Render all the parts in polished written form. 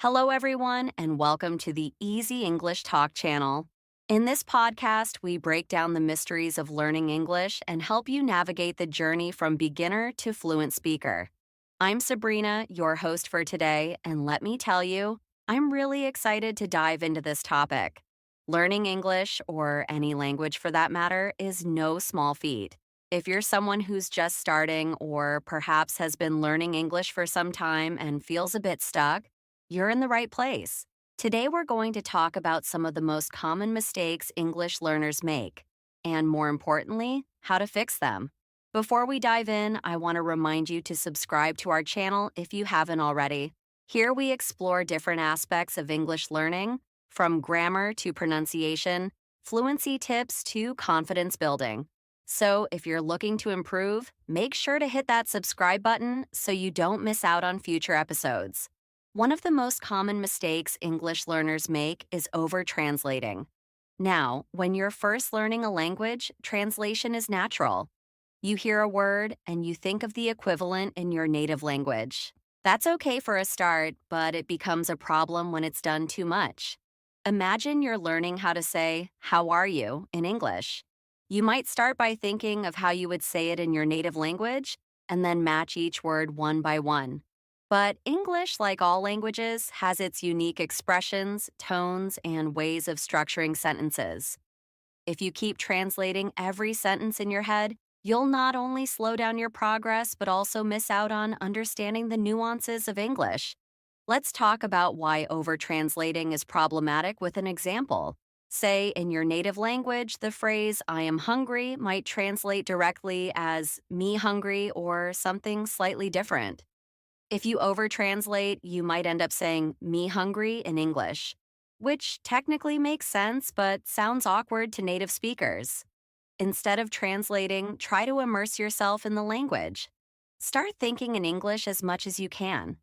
Hello, everyone, and welcome to the Easy English Talk channel. In this podcast, we break down the mysteries of learning English and help you navigate the journey from beginner to fluent speaker. I'm Sabrina, your host for today, and let me tell you, I'm really excited to dive into this topic. Learning English, or any language for that matter, is no small feat. If you're someone who's just starting or perhaps has been learning English for some time and feels a bit stuck, you're in the right place. Today, we're going to talk about some of the most common mistakes English learners make, and more importantly, how to fix them. Before we dive in, I want to remind you to subscribe to our channel if you haven't already. Here, we explore different aspects of English learning, from grammar to pronunciation, fluency tips to confidence building. So, if you're looking to improve, make sure to hit that subscribe button so you don't miss out on future episodes. One of the most common mistakes English learners make is over-translating. Now, when you're first learning a language, translation is natural. You hear a word and you think of the equivalent in your native language. That's okay for a start, but it becomes a problem when it's done too much. Imagine you're learning how to say, "How are you?" in English. You might start by thinking of how you would say it in your native language and then match each word one by one. But English, like all languages, has its unique expressions, tones, and ways of structuring sentences. If you keep translating every sentence in your head, you'll not only slow down your progress, but also miss out on understanding the nuances of English. Let's talk about why over-translating is problematic with an example. Say, in your native language, the phrase "I am hungry" might translate directly as "me hungry" or something slightly different. If you over-translate, you might end up saying "me hungry" in English, which technically makes sense but sounds awkward to native speakers. Instead of translating, try to immerse yourself in the language. Start thinking in English as much as you can.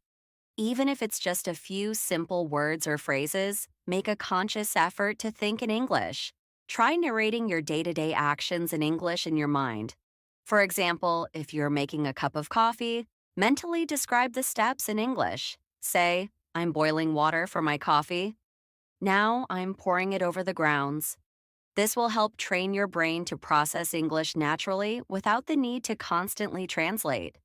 Even if it's just a few simple words or phrases, make a conscious effort to think in English. Try narrating your day-to-day actions in English in your mind. For example, if you're making a cup of coffee, mentally describe the steps in English. Say, "I'm boiling water for my coffee. Now I'm pouring it over the grounds." This will help train your brain to process English naturally without the need to constantly translate.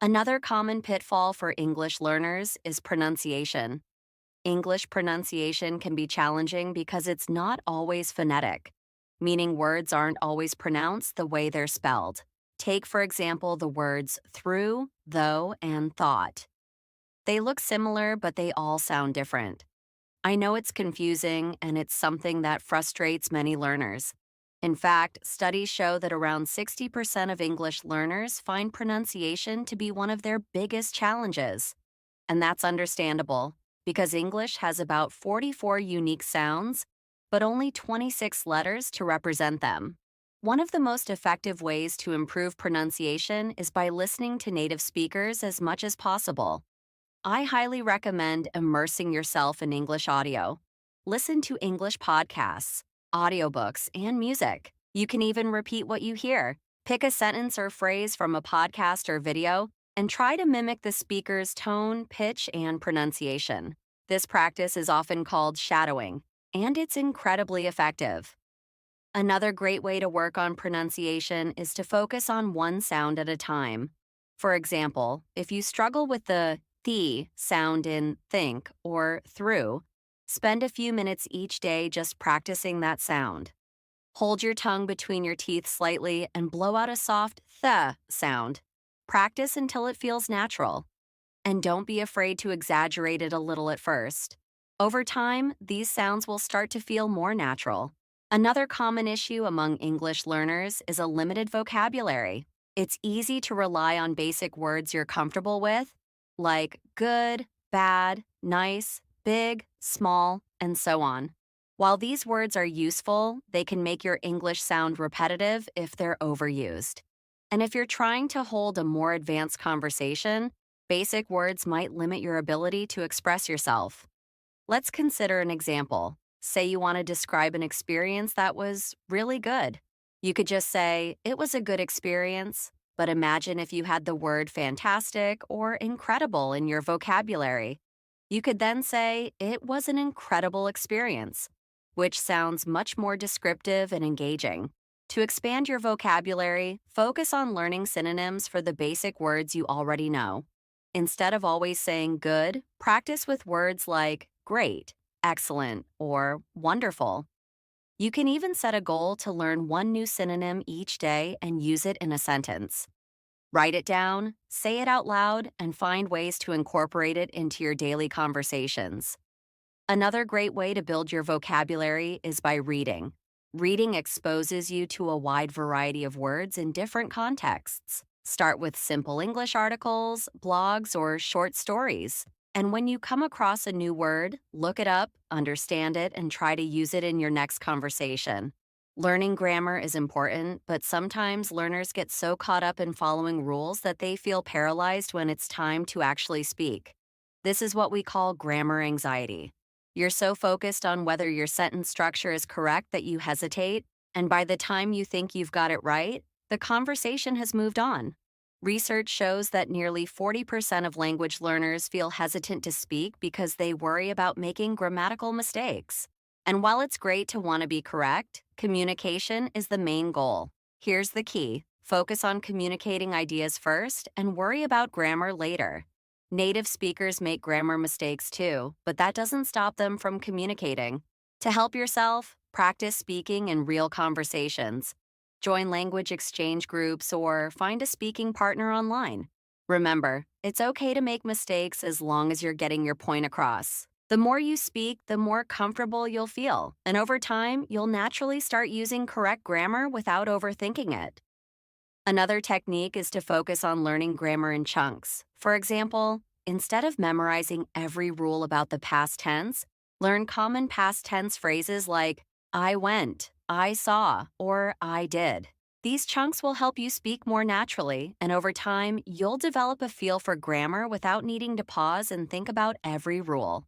Another common pitfall for English learners is pronunciation. English pronunciation can be challenging because it's not always phonetic, meaning words aren't always pronounced the way they're spelled. Take, for example, the words through, though, and thought. They look similar, but they all sound different. I know it's confusing, and it's something that frustrates many learners. In fact, studies show that around 60% of English learners find pronunciation to be one of their biggest challenges. And that's understandable, because English has about 44 unique sounds, but only 26 letters to represent them. One of the most effective ways to improve pronunciation is by listening to native speakers as much as possible. I highly recommend immersing yourself in English audio. Listen to English podcasts, audiobooks, and music. You can even repeat what you hear. Pick a sentence or phrase from a podcast or video and try to mimic the speaker's tone, pitch, and pronunciation. This practice is often called shadowing, and it's incredibly effective. Another great way to work on pronunciation is to focus on one sound at a time. For example, if you struggle with the "the" sound in think or through, spend a few minutes each day just practicing that sound. Hold your tongue between your teeth slightly and blow out a soft "th" sound. Practice until it feels natural. And don't be afraid to exaggerate it a little at first. Over time, these sounds will start to feel more natural. Another common issue among English learners is a limited vocabulary. It's easy to rely on basic words you're comfortable with, like good, bad, nice, big, small, and so on. While these words are useful, they can make your English sound repetitive if they're overused. And if you're trying to hold a more advanced conversation, basic words might limit your ability to express yourself. Let's consider an example. Say you want to describe an experience that was really good. You could just say, "It was a good experience," but imagine if you had the word fantastic or incredible in your vocabulary. You could then say, "It was an incredible experience," which sounds much more descriptive and engaging. To expand your vocabulary, focus on learning synonyms for the basic words you already know. Instead of always saying good, practice with words like great, excellent, or wonderful. You can even set a goal to learn one new synonym each day and use it in a sentence. Write it down, say it out loud, and find ways to incorporate it into your daily conversations. Another great way to build your vocabulary is by reading. Reading exposes you to a wide variety of words in different contexts. Start with simple English articles, blogs, or short stories. And when you come across a new word, look it up, understand it, and try to use it in your next conversation. Learning grammar is important, but sometimes learners get so caught up in following rules that they feel paralyzed when it's time to actually speak. This is what we call grammar anxiety. You're so focused on whether your sentence structure is correct that you hesitate, and by the time you think you've got it right, the conversation has moved on. Research shows that nearly 40% of language learners feel hesitant to speak because they worry about making grammatical mistakes. And while it's great to want to be correct, communication is the main goal. Here's the key: focus on communicating ideas first and worry about grammar later. Native speakers make grammar mistakes too, but that doesn't stop them from communicating. To help yourself, practice speaking in real conversations. Join language exchange groups or find a speaking partner online. Remember, it's okay to make mistakes as long as you're getting your point across. The more you speak, the more comfortable you'll feel, and over time, you'll naturally start using correct grammar without overthinking it. Another technique is to focus on learning grammar in chunks. For example, instead of memorizing every rule about the past tense, learn common past tense phrases like I went, I saw, or I did. These chunks will help you speak more naturally, and over time, you'll develop a feel for grammar without needing to pause and think about every rule.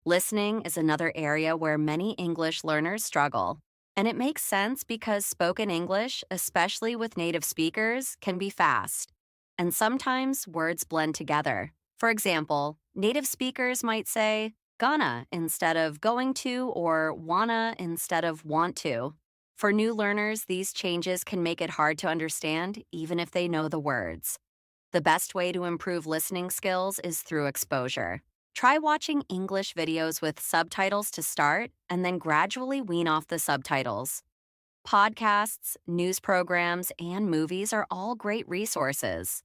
Listening is another area where many English learners struggle. And it makes sense because spoken English, especially with native speakers, can be fast. And sometimes words blend together. For example, native speakers might say gonna instead of going to or wanna instead of want to. For new learners, these changes can make it hard to understand even if they know the words. The best way to improve listening skills is through exposure. Try watching English videos with subtitles to start and then gradually wean off the subtitles. Podcasts, news programs, and movies are all great resources.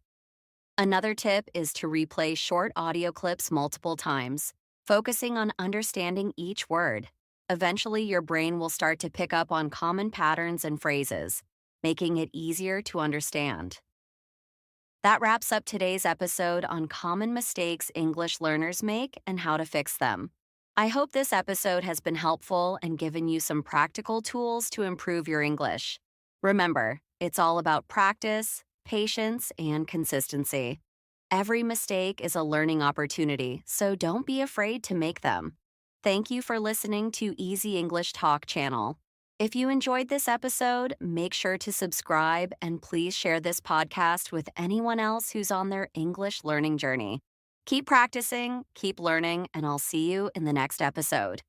Another tip is to replay short audio clips multiple times, focusing on understanding each word. Eventually, your brain will start to pick up on common patterns and phrases, making it easier to understand. That wraps up today's episode on common mistakes English learners make and how to fix them. I hope this episode has been helpful and given you some practical tools to improve your English. Remember, it's all about practice, patience, and consistency. Every mistake is a learning opportunity, so don't be afraid to make them. Thank you for listening to Easy English Talk channel. If you enjoyed this episode, make sure to subscribe and please share this podcast with anyone else who's on their English learning journey. Keep practicing, keep learning, and I'll see you in the next episode.